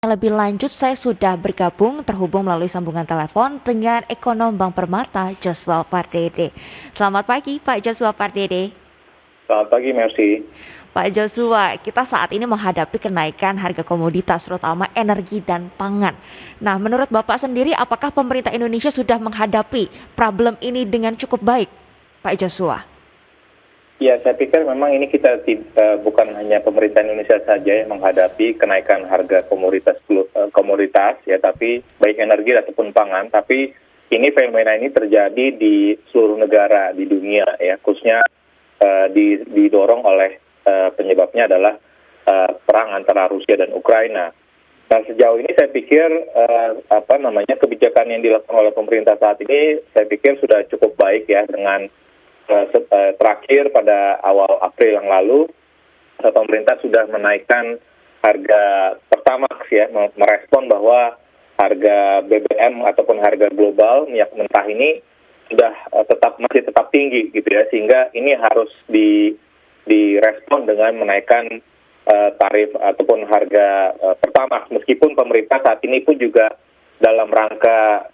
Lebih lanjut, saya sudah bergabung terhubung melalui sambungan telepon dengan Ekonom Bank Permata, Joshua Pardede. Selamat pagi, Pak Joshua Pardede. Selamat pagi, Mercy. Pak Joshua, kita saat ini menghadapi kenaikan harga komoditas, terutama energi dan pangan. Nah, menurut Bapak sendiri, apakah pemerintah Indonesia sudah menghadapi problem ini dengan cukup baik, Pak Joshua? Ya, saya pikir memang ini kita bukan hanya pemerintah Indonesia saja yang menghadapi kenaikan harga komoditas ya, tapi baik energi ataupun pangan. Tapi ini fenomena ini terjadi di seluruh negara di dunia ya, khususnya didorong oleh penyebabnya adalah perang antara Rusia dan Ukraina. Nah, sejauh ini saya pikir kebijakan yang dilakukan oleh pemerintah saat ini saya pikir sudah cukup baik ya, dengan terakhir pada awal April yang lalu, pemerintah sudah menaikkan harga Pertamax ya, merespon bahwa harga BBM ataupun harga global minyak mentah ini sudah masih tetap tinggi gitu ya, sehingga ini harus direspon dengan menaikkan tarif ataupun harga Pertamax. Meskipun pemerintah saat ini pun juga dalam rangka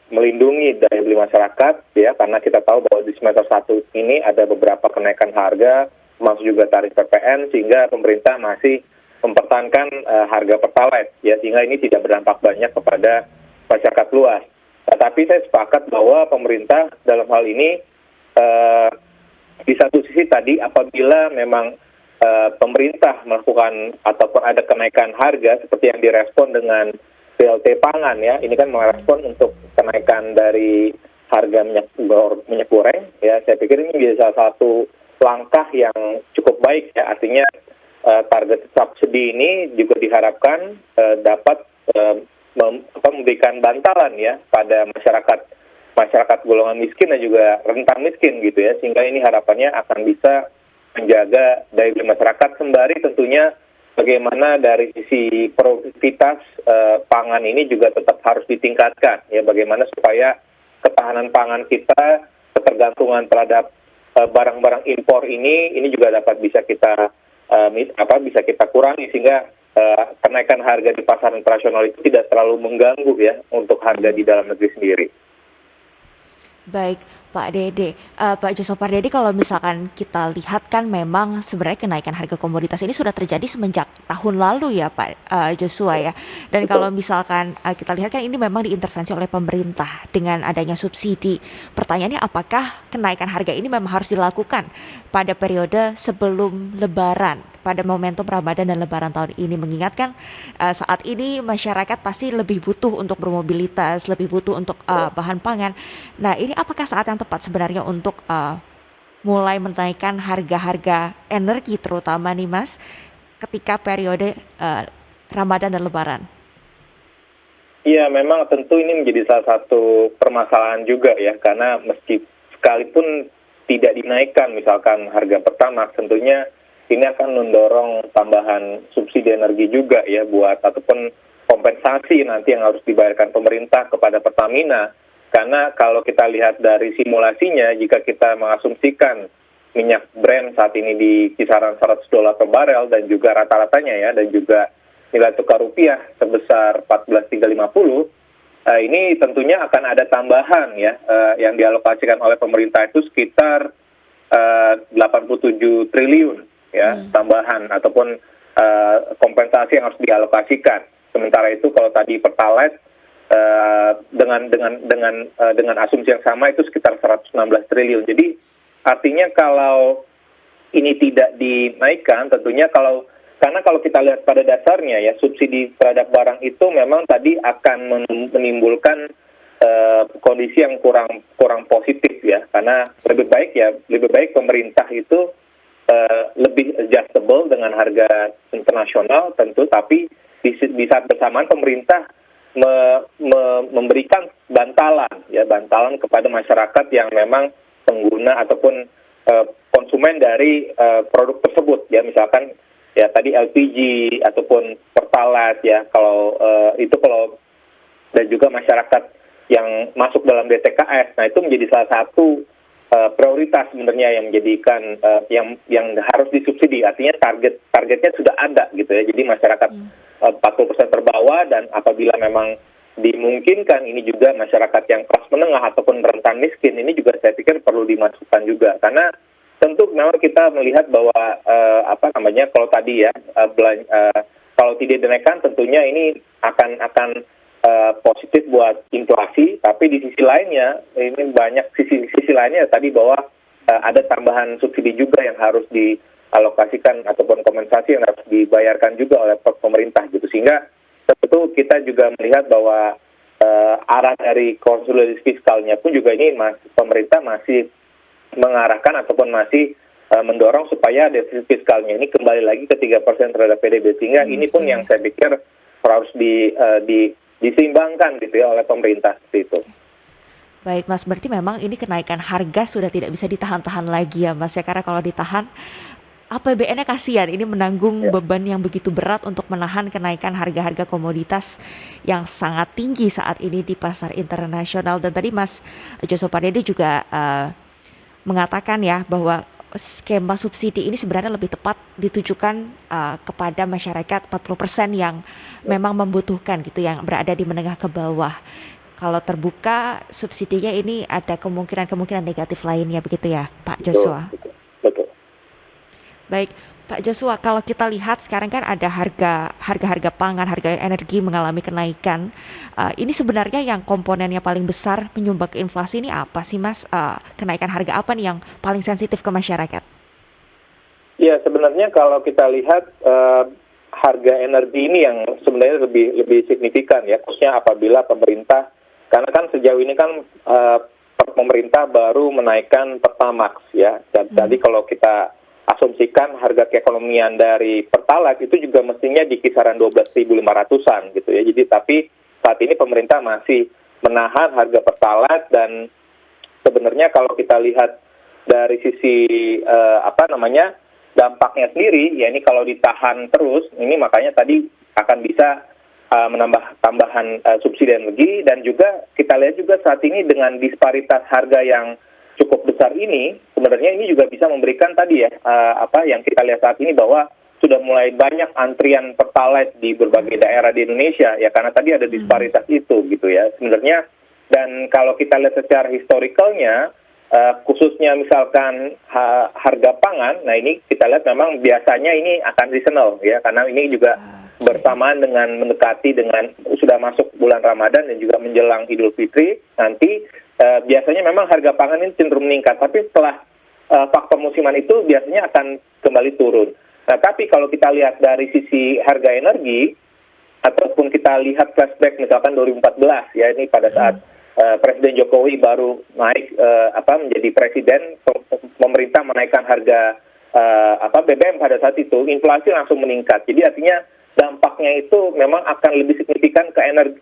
melindungi daya beli masyarakat ya, karena kita tahu bahwa di semester 1 ini ada beberapa kenaikan harga, termasuk juga tarif PPN, sehingga pemerintah masih mempertahankan harga Pertalite ya, sehingga ini tidak berdampak banyak kepada masyarakat luas. Tetapi saya sepakat bahwa pemerintah dalam hal ini di satu sisi tadi, apabila memang pemerintah melakukan ataupun ada kenaikan harga seperti yang direspon dengan BLT pangan ya, ini kan merespon untuk kenaikan dari harga minyak goreng ya. Saya pikir ini bisa salah satu langkah yang cukup baik ya, artinya target subsidi ini juga diharapkan dapat memberikan bantalan ya pada masyarakat golongan miskin dan juga rentan miskin gitu ya, sehingga ini harapannya akan bisa menjaga daya beli masyarakat, sembari tentunya bagaimana dari sisi produktivitas pangan ini juga tetap harus ditingkatkan ya, bagaimana supaya ketahanan pangan kita, ketergantungan terhadap barang-barang impor ini juga dapat bisa kita kurangi, sehingga kenaikan harga di pasar internasional itu tidak terlalu mengganggu ya untuk harga di dalam negeri sendiri. Baik, Pak Dede. Pak Joshua Pardede, kalau misalkan kita lihat kan memang sebenarnya kenaikan harga komoditas ini sudah terjadi semenjak tahun lalu ya, Pak Joshua ya. Dan kalau misalkan kita lihat kan ini memang diintervensi oleh pemerintah dengan adanya subsidi. Pertanyaannya, apakah kenaikan harga ini memang harus dilakukan pada periode sebelum Lebaran, pada momentum Ramadan dan Lebaran tahun ini, mengingatkan saat ini masyarakat pasti lebih butuh untuk bermobilitas, lebih butuh untuk bahan pangan. Nah, ini apakah saat yang tepat sebenarnya untuk mulai menaikkan harga-harga energi, terutama nih Mas, ketika periode Ramadan dan Lebaran? Iya, memang tentu ini menjadi salah satu permasalahan juga ya, karena sekalipun tidak dinaikkan misalkan harga Pertamax, tentunya ini akan mendorong tambahan subsidi energi juga ya, buat ataupun kompensasi nanti yang harus dibayarkan pemerintah kepada Pertamina. Karena kalau kita lihat dari simulasinya, jika kita mengasumsikan minyak Brent saat ini di kisaran $100 per barel, dan juga rata-ratanya ya, dan juga nilai tukar rupiah sebesar 14.350, ini tentunya akan ada tambahan ya, yang dialokasikan oleh pemerintah itu sekitar 87 triliun ya, tambahan ataupun kompensasi yang harus dialokasikan. Sementara itu kalau tadi Pertalite dengan asumsi yang sama itu sekitar 116 triliun. Jadi artinya kalau ini tidak dinaikkan, tentunya karena kalau kita lihat pada dasarnya ya, subsidi terhadap barang itu memang tadi akan menimbulkan kondisi yang kurang positif ya, karena lebih baik pemerintah itu lebih adjustable dengan harga internasional tentu, tapi di saat bersamaan pemerintah memberikan bantalan kepada masyarakat yang memang pengguna ataupun konsumen dari produk tersebut ya, misalkan ya tadi LPG ataupun Pertalite ya, kalau dan juga masyarakat yang masuk dalam DTKS. Nah, itu menjadi salah satu prioritas sebenarnya yang menjadikan yang harus disubsidi. Artinya targetnya sudah ada gitu ya. Jadi masyarakat 40% terbawah, dan apabila memang dimungkinkan ini juga masyarakat yang kelas menengah ataupun rentan miskin, ini juga saya pikir perlu dimasukkan juga, karena tentu memang kita melihat bahwa kalau tadi ya kalau tidak dinaikkan tentunya ini akan positif buat inflasi, tapi di sisi lainnya ini banyak sisi lainnya tadi bahwa ada tambahan subsidi juga yang harus dialokasikan ataupun kompensasi yang harus dibayarkan juga oleh pemerintah gitu, sehingga tentu kita juga melihat bahwa arah dari konsolidasi fiskalnya pun juga ini pemerintah masih mengarahkan ataupun masih mendorong supaya defisit fiskalnya ini kembali lagi ke 3% terhadap PDB, sehingga ini pun yang saya pikir harus diseimbangkan gitu ya oleh pemerintah seperti itu. Baik Mas, berarti memang ini kenaikan harga sudah tidak bisa ditahan-tahan lagi ya Mas ya, karena kalau ditahan APBN-nya kasihan, ini menanggung beban yang begitu berat untuk menahan kenaikan harga-harga komoditas yang sangat tinggi saat ini di pasar internasional. Dan tadi Mas Joshua Pardede juga mengatakan ya bahwa skema subsidi ini sebenarnya lebih tepat ditujukan kepada masyarakat 40% yang memang membutuhkan gitu, yang berada di menengah ke bawah. Kalau terbuka subsidinya ini ada kemungkinan negatif lainnya begitu ya Pak Joshua? Betul. Baik, Pak Joshua, kalau kita lihat sekarang kan ada harga pangan, harga energi mengalami kenaikan. Ini sebenarnya yang komponennya paling besar menyumbang ke inflasi ini apa sih Mas? Kenaikan harga apa nih yang paling sensitif ke masyarakat? Ya, sebenarnya kalau kita lihat harga energi ini yang sebenarnya lebih signifikan ya, khususnya apabila pemerintah, karena kan sejauh ini kan pemerintah baru menaikkan Pertamax ya. Dan tadi kalau kita asumsikan harga keekonomian dari Pertalite itu juga mestinya di kisaran 12.500-an gitu ya. Jadi tapi saat ini pemerintah masih menahan harga Pertalite, dan sebenarnya kalau kita lihat dari sisi dampaknya sendiri ya, ini kalau ditahan terus ini makanya tadi akan bisa menambah tambahan subsidi energi, dan juga kita lihat juga saat ini dengan disparitas harga yang cukup besar ini, sebenarnya ini juga bisa memberikan tadi ya, yang kita lihat saat ini bahwa sudah mulai banyak antrian Pertalite di berbagai daerah di Indonesia ya, karena tadi ada disparitas itu gitu ya sebenarnya. Dan kalau kita lihat secara historicalnya, khususnya misalkan harga pangan, nah ini kita lihat memang biasanya ini akan seasonal ya, karena ini juga bersamaan dengan mendekati dengan sudah masuk bulan Ramadan dan juga menjelang Idul Fitri nanti. Biasanya memang harga pangan ini cenderung meningkat, tapi setelah faktor musiman itu biasanya akan kembali turun. Nah, tapi kalau kita lihat dari sisi harga energi, ataupun kita lihat flashback misalkan 2014 ya, ini pada saat Presiden Jokowi baru naik menjadi presiden, pemerintah menaikkan harga BBM pada saat itu, inflasi langsung meningkat. Jadi artinya dampaknya itu memang akan lebih signifikan ke energi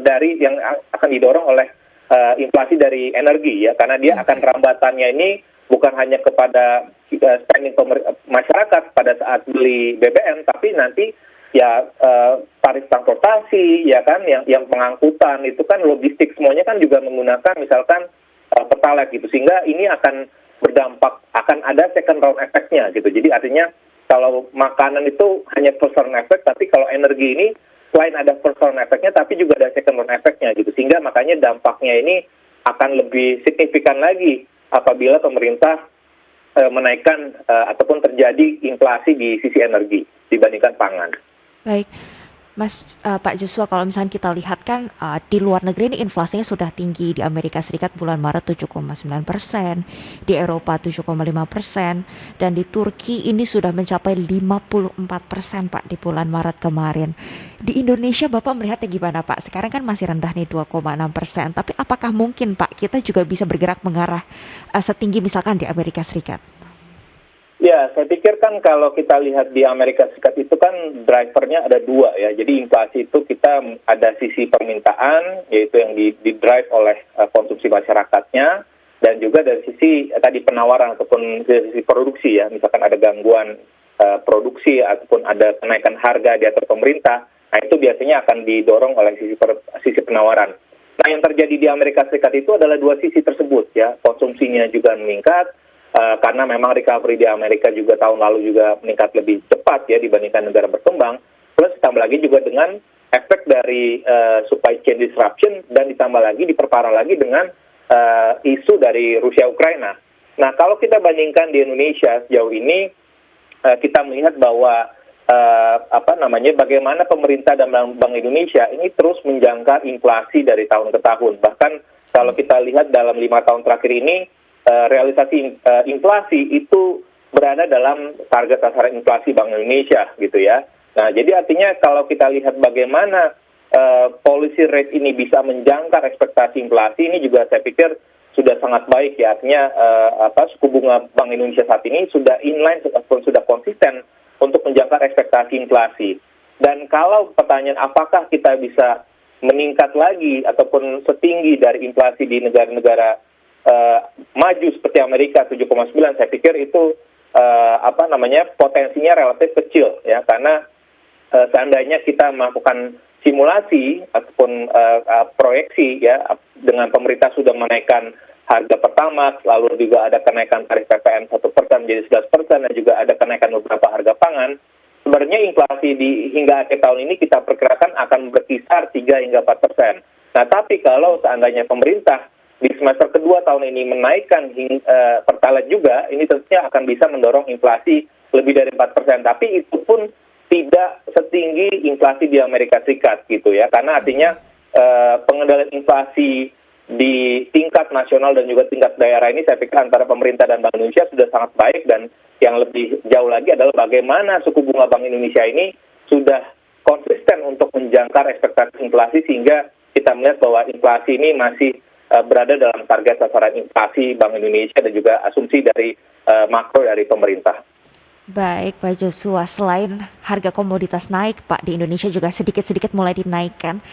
dari yang akan didorong oleh inflasi dari energi ya, karena dia akan rambatannya ini bukan hanya kepada spending masyarakat pada saat beli BBM, tapi nanti ya tarif transportasi ya kan, yang pengangkutan itu kan, logistik semuanya kan juga menggunakan misalkan Pertalite gitu, sehingga ini akan berdampak, akan ada second round efeknya gitu. Jadi artinya kalau makanan itu hanya first round effect, tapi kalau energi ini selain ada first round efeknya, tapi juga ada second round efeknya gitu, sehingga makanya dampaknya ini akan lebih signifikan lagi apabila pemerintah menaikkan ataupun terjadi inflasi di sisi energi dibandingkan pangan. Baik, Mas Pak Joshua, kalau misalnya kita lihat kan di luar negeri ini inflasinya sudah tinggi. Di Amerika Serikat bulan Maret 7,9%, di Eropa 7,5%, dan di Turki ini sudah mencapai 54% Pak di bulan Maret kemarin. Di Indonesia Bapak melihatnya gimana Pak? Sekarang kan masih rendah nih 2,6%, tapi apakah mungkin Pak kita juga bisa bergerak mengarah setinggi misalkan di Amerika Serikat? Ya, saya pikir kan kalau kita lihat di Amerika Serikat itu kan drivernya ada dua ya. Jadi inflasi itu kita ada sisi permintaan, yaitu yang di-drive oleh konsumsi masyarakatnya, dan juga dari sisi tadi penawaran ataupun dari sisi produksi ya. Misalkan ada gangguan produksi ataupun ada kenaikan harga di atas pemerintah, nah itu biasanya akan didorong oleh sisi penawaran. Nah, yang terjadi di Amerika Serikat itu adalah dua sisi tersebut ya. Konsumsinya juga meningkat, karena memang recovery di Amerika juga tahun lalu juga meningkat lebih cepat ya dibandingkan negara berkembang. plus ditambah lagi juga dengan efek dari supply chain disruption dan ditambah lagi diperparah lagi dengan isu dari Rusia Ukraina. Nah, kalau kita bandingkan di Indonesia sejauh ini kita melihat bahwa bagaimana pemerintah dan Bank Indonesia ini terus menjangka inflasi dari tahun ke tahun. Bahkan kalau kita lihat dalam 5 tahun terakhir ini realisasi inflasi itu berada dalam target sasaran inflasi Bank Indonesia gitu ya. Nah, jadi artinya kalau kita lihat bagaimana policy rate ini bisa menjangkar ekspektasi inflasi, ini juga saya pikir sudah sangat baik ya. Artinya suku bunga Bank Indonesia saat ini sudah inline ataupun sudah konsisten untuk menjangkar ekspektasi inflasi. Dan kalau pertanyaan apakah kita bisa meningkat lagi ataupun setinggi dari inflasi di negara-negara maju seperti Amerika 7,9, saya pikir itu potensinya relatif kecil ya, karena seandainya kita melakukan simulasi ataupun proyeksi ya, dengan pemerintah sudah menaikkan harga Pertamax, lalu juga ada kenaikan tarif PPN 1% menjadi 11%, dan juga ada kenaikan beberapa harga pangan, sebenarnya inflasi hingga akhir tahun ini kita perkirakan akan berkisar 3 hingga 4%. Nah, tapi kalau seandainya pemerintah di semester kedua tahun ini menaikkan Pertalite juga, ini tentunya akan bisa mendorong inflasi lebih dari 4%. Tapi itu pun tidak setinggi inflasi di Amerika Serikat gitu ya, karena artinya pengendalian inflasi di tingkat nasional dan juga tingkat daerah ini saya pikir antara pemerintah dan Bank Indonesia sudah sangat baik, dan yang lebih jauh lagi adalah bagaimana suku bunga Bank Indonesia ini sudah konsisten untuk menjangkar ekspektasi inflasi, sehingga kita melihat bahwa inflasi ini masih berada dalam target sasaran inflasi Bank Indonesia dan juga asumsi dari makro dari pemerintah. Baik, Pak Joshua, selain harga komoditas naik, Pak, di Indonesia juga sedikit-sedikit mulai dinaikkan.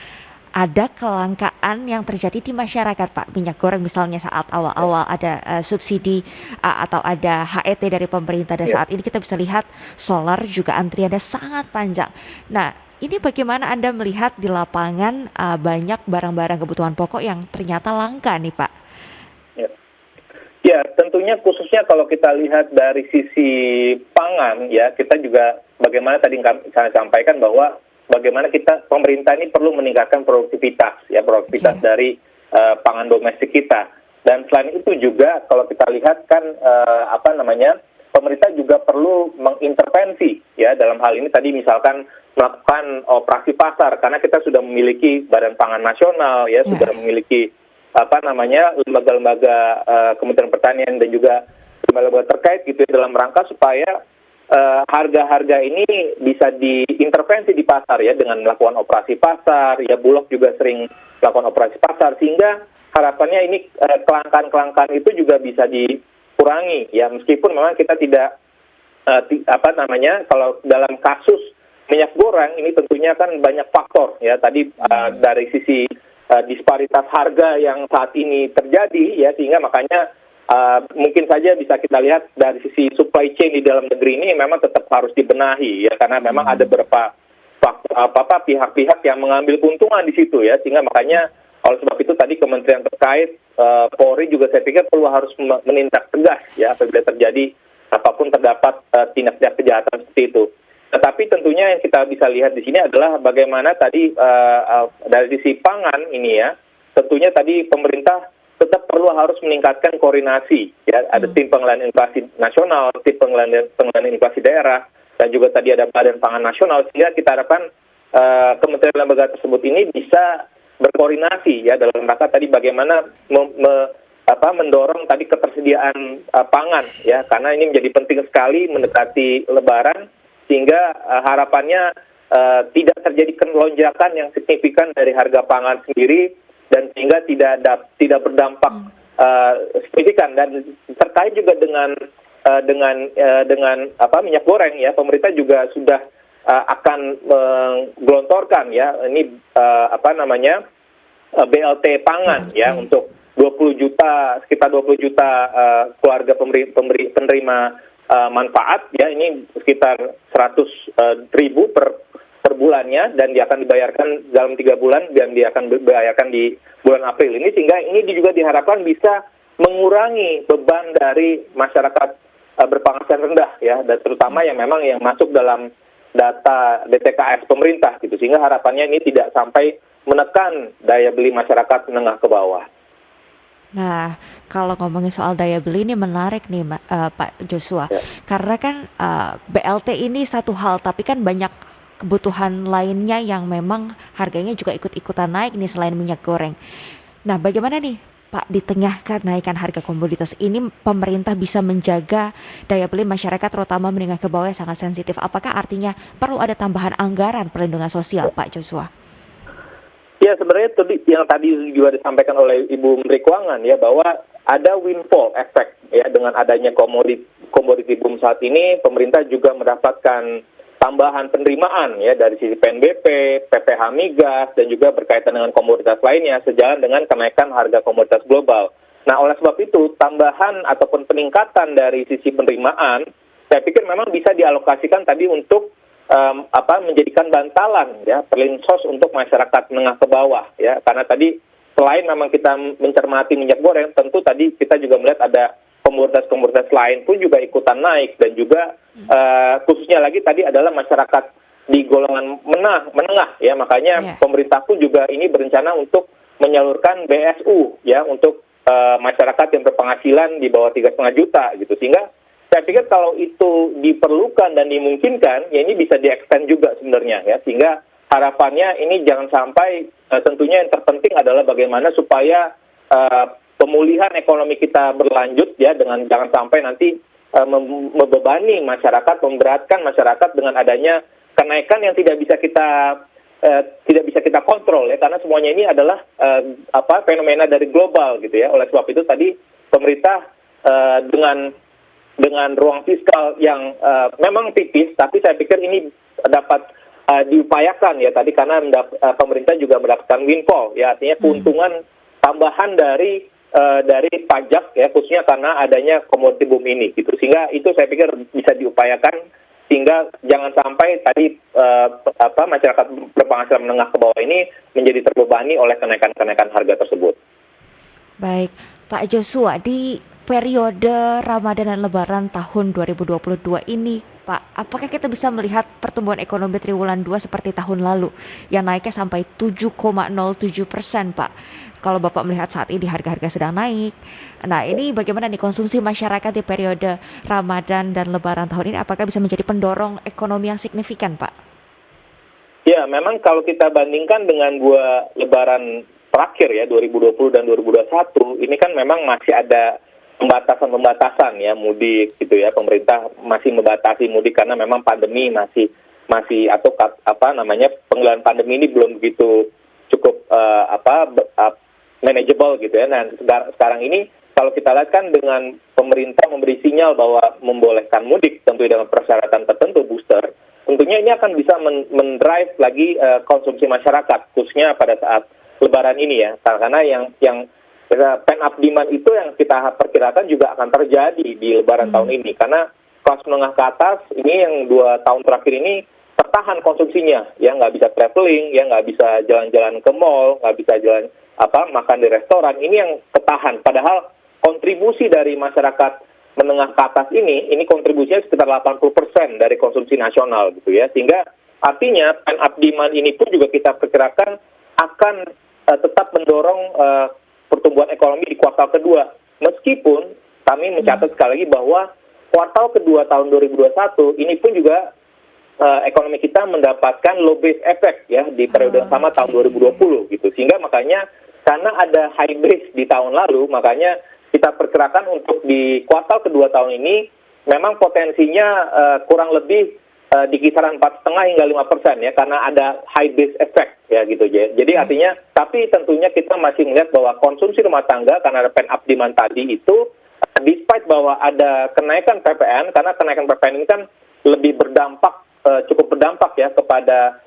Ada kelangkaan yang terjadi di masyarakat, Pak. Minyak goreng misalnya saat awal-awal ada subsidi atau ada HET dari pemerintah, dan saat ini kita bisa lihat solar juga antriannya sangat panjang. Nah, ini bagaimana Anda melihat di lapangan banyak barang-barang kebutuhan pokok yang ternyata langka nih, Pak? Ya, tentunya khususnya kalau kita lihat dari sisi pangan ya, kita juga bagaimana tadi saya sampaikan bahwa bagaimana pemerintah ini perlu meningkatkan produktivitas dari pangan domestik kita. Dan selain itu juga kalau kita lihat kan pemerintah juga perlu mengintervensi ya, dalam hal ini tadi misalkan melakukan operasi pasar, karena kita sudah memiliki Badan Pangan Nasional ya, sudah memiliki lembaga-lembaga Kementerian Pertanian dan juga lembaga terkait gitu ya, dalam rangka supaya harga-harga ini bisa diintervensi di pasar ya, dengan melakukan operasi pasar ya. Bulog juga sering melakukan operasi pasar, sehingga harapannya ini kelangkaan itu juga bisa dikurangi ya, meskipun memang kita tidak kalau dalam kasus minyak goreng ini tentunya kan banyak faktor ya, tadi dari sisi disparitas harga yang saat ini terjadi ya, sehingga makanya mungkin saja bisa kita lihat dari sisi supply chain di dalam negeri ini memang tetap harus dibenahi ya, karena memang ada beberapa pihak-pihak yang mengambil keuntungan di situ ya, sehingga makanya oleh sebab itu tadi kementerian terkait Polri juga saya pikir perlu harus menindak tegas ya apabila terjadi apapun terdapat tindak-tindak kejahatan seperti itu. Tetapi tentunya yang kita bisa lihat di sini adalah bagaimana tadi dari sisi pangan ini ya, tentunya tadi pemerintah tetap perlu harus meningkatkan koordinasi ya, ada tim pengendalian inflasi nasional, tim pengendalian inflasi daerah, dan juga tadi ada Badan Pangan Nasional, sehingga kita harapkan kementerian lembaga tersebut ini bisa berkoordinasi ya, dalam rangka tadi bagaimana mendorong tadi ketersediaan pangan ya, karena ini menjadi penting sekali mendekati Lebaran, sehingga harapannya tidak terjadi lonjakan yang signifikan dari harga pangan sendiri, dan sehingga tidak berdampak signifikan. Dan terkait juga dengan minyak goreng ya, pemerintah juga sudah akan menggelontorkan ya ini BLT pangan ya, untuk sekitar 20 juta keluarga penerima manfaat ya, ini sekitar 100 ribu per bulannya, dan dia akan dibayarkan dalam 3 bulan, dan dia akan dibayarkan di bulan April ini, sehingga ini juga diharapkan bisa mengurangi beban dari masyarakat berpenghasilan rendah ya, dan terutama yang memang yang masuk dalam data DTKS pemerintah gitu, sehingga harapannya ini tidak sampai menekan daya beli masyarakat menengah ke bawah. Nah, kalau ngomongin soal daya beli ini menarik nih, Pak Joshua. Ya. Karena kan BLT ini satu hal, tapi kan banyak kebutuhan lainnya yang memang harganya juga ikut-ikutan naik nih selain minyak goreng. Nah, bagaimana nih Pak, di tengah kenaikan harga komoditas ini pemerintah bisa menjaga daya beli masyarakat terutama menengah ke bawah yang sangat sensitif. Apakah artinya perlu ada tambahan anggaran perlindungan sosial, Pak Joshua? Ya, sebenarnya yang tadi juga disampaikan oleh Ibu Menteri Keuangan ya, bahwa ada windfall effect ya, dengan adanya komoditi boom saat ini, pemerintah juga mendapatkan tambahan penerimaan ya dari sisi PNBP, PPh migas, dan juga berkaitan dengan komoditas lainnya sejalan dengan kenaikan harga komoditas global. Nah, oleh sebab itu tambahan ataupun peningkatan dari sisi penerimaan, saya pikir memang bisa dialokasikan tadi untuk menjadikan bantalan ya, perlinsos untuk masyarakat menengah ke bawah ya, karena tadi selain memang kita mencermati minyak goreng, tentu tadi kita juga melihat ada komoditas-komoditas lain pun juga ikutan naik, dan juga khususnya lagi tadi adalah masyarakat di golongan menengah ya, makanya pemerintah pun juga ini berencana untuk menyalurkan BSU ya untuk masyarakat yang berpenghasilan di bawah 3,5 juta gitu, sehingga saya pikir kalau itu diperlukan dan dimungkinkan, ya ini bisa di-extend juga sebenarnya ya, sehingga harapannya ini jangan sampai, tentunya yang terpenting adalah bagaimana supaya pemulihan ekonomi kita berlanjut ya, dengan jangan sampai nanti membebani masyarakat, memberatkan masyarakat dengan adanya kenaikan yang tidak bisa kita kontrol ya, karena semuanya ini adalah fenomena dari global gitu ya. Oleh sebab itu tadi pemerintah dengan ruang fiskal yang memang tipis, tapi saya pikir ini dapat diupayakan ya tadi, karena pemerintah juga mendapatkan windfall ya, artinya keuntungan tambahan dari pajak ya, khususnya karena adanya komoditi boom ini gitu, sehingga itu saya pikir bisa diupayakan sehingga jangan sampai tadi masyarakat berpenghasilan menengah ke bawah ini menjadi terbebani oleh kenaikan harga tersebut. Baik, Pak Joshua, di periode Ramadan dan Lebaran tahun 2022 ini, Pak, apakah kita bisa melihat pertumbuhan ekonomi triwulan 2 seperti tahun lalu yang naiknya sampai 7,07%, Pak? Kalau Bapak melihat saat ini harga-harga sedang naik. Nah, ini bagaimana nih konsumsi masyarakat di periode Ramadan dan Lebaran tahun ini? Apakah bisa menjadi pendorong ekonomi yang signifikan, Pak? Ya, memang kalau kita bandingkan dengan 2 Lebaran terakhir ya, 2020 dan 2021, ini kan memang masih ada pembatasan ya mudik gitu ya, pemerintah masih membatasi mudik karena memang pandemi masih atau pengelolaan pandemi ini belum begitu cukup manageable gitu ya. Nah, sekarang ini kalau kita lihat kan dengan pemerintah memberi sinyal bahwa membolehkan mudik tentu dengan persyaratan tertentu booster, tentunya ini akan bisa mendrive lagi konsumsi masyarakat khususnya pada saat Lebaran ini ya, karena yang pent-up demand itu yang kita perkirakan juga akan terjadi di Lebaran tahun ini, karena kelas menengah ke atas ini yang 2 tahun terakhir ini tertahan konsumsinya, ya nggak bisa traveling, ya nggak bisa jalan-jalan ke mall, nggak bisa makan di restoran, ini yang tertahan. Padahal kontribusi dari masyarakat menengah ke atas ini kontribusinya sekitar 80% dari konsumsi nasional gitu ya, sehingga artinya pent-up demand ini pun juga kita perkirakan akan tetap mendorong pertumbuhan ekonomi di kuartal kedua. Meskipun kami mencatat sekali lagi bahwa kuartal kedua tahun 2021 ini pun juga ekonomi kita mendapatkan low base effect ya di periode yang sama tahun 2020 gitu. Sehingga makanya karena ada high base di tahun lalu, makanya kita perkirakan untuk di kuartal kedua tahun ini memang potensinya kurang lebih di kisaran 4,5 hingga 5% ya, karena ada high base effect ya gitu. Jadi artinya, tapi tentunya kita masih melihat bahwa konsumsi rumah tangga karena ada pent-up demand tadi itu, despite bahwa ada kenaikan PPN, karena kenaikan PPN ini kan lebih cukup berdampak ya kepada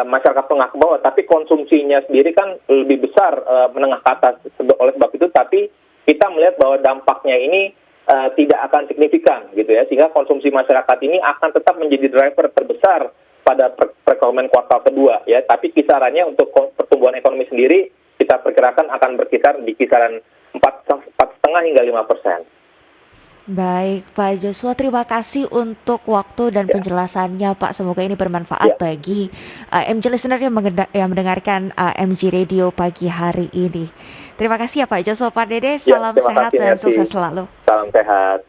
masyarakat tengah ke bawah, tapi konsumsinya sendiri kan lebih besar menengah ke atas. Oleh sebab itu, tapi kita melihat bahwa dampaknya ini tidak akan signifikan gitu ya, sehingga konsumsi masyarakat ini akan tetap menjadi driver terbesar pada perekonomian kuartal kedua ya, tapi kisarannya untuk pertumbuhan ekonomi sendiri kita perkirakan akan berkisar di kisaran 4,5 hingga 5%. Baik, Pak Joshua, terima kasih untuk waktu dan Ya, penjelasannya, Pak. Semoga ini bermanfaat ya, bagi MG listener yang mendengarkan MG Radio pagi hari ini. Terima kasih ya, Pak Joshua Pardede. ya. Salam Terima sehat kasih dan Mercy. sukses selalu. Salam sehat.